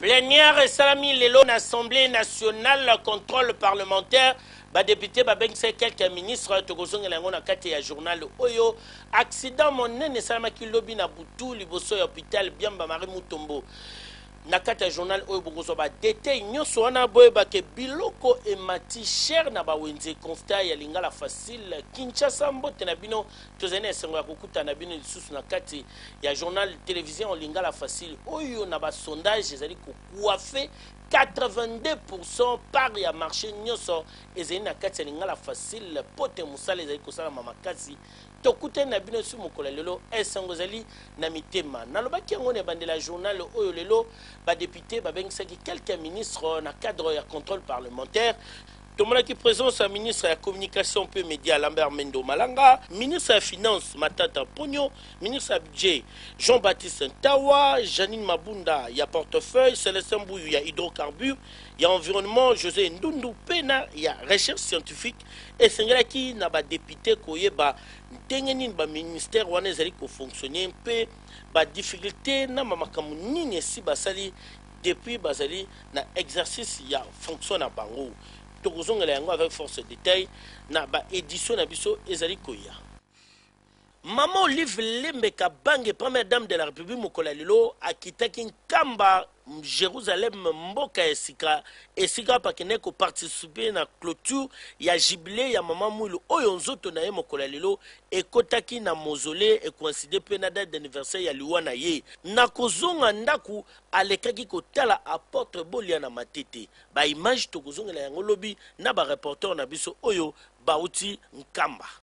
Plénière Salami Lelo, l'Assemblée nationale, contrôle parlementaire, député, quelques ministres, Togozong et Langona Kate, journal Oyo, accident monnaie, Salama Kilobi Nabutu, Liboso, hôpital, Biamba Marie Mutombo. Nakata journal oyo bongozo ba détail nyonso wana boye ba ke biloko e mati cher na ba wenze constat ya lingala facile Kinshasa mbote na bino tozene esengo ya kokuta na bino lisusu na kati ya journal télévision lingala facile oyo na ba sondage ezali ko coiffer 82% par ya marché nyonso ezali na kati ya lingala facile pote musale ezali ko sala mamakasi tokute na bino su mokola lelo esengo zali na mitema nalobaki yango ne bandela journal oyo lelo ba député ba bengisaki quelques ministres na cadre ya contrôle parlementaire. Tomonaki présence à ministre de la communication peu média Lambert Mendo Malanga, ministre de la finance Matata Pogno, ministre du budget Jean-Baptiste Ntawa, Janine Mabunda, il y a portefeuille, Célestin Bouyou, il y a hydrocarbures, il y a environnement, José Ndundu Pena, il y a recherche scientifique, et c'est qui n'a pas député koye ba tengenin ba ministère wana ezali ko fonctionner un peu ba difficulté na mamakamu nini si basali depuis bazali na exercice ya fonction na bango. Tokozongela yango avec force de détail na ba édition na biso ezali koya. Maman Olive Lembeka Bange, première dame de la République mokola lelo akitaki nkamba Jérusalem mboka esika pakene ko participer na clôture ya jubilé ya maman Mwilu oyo nzoto na ye mokola lelo ekotaki na mausolée e coïncider pe na date d'anniversaire ya liwa na ye na kozonga ndaku alekaki kotala apôtre Bolia na matete ba image tokozongela yango lobi na ba reporter na biso oyo bauti nkamba.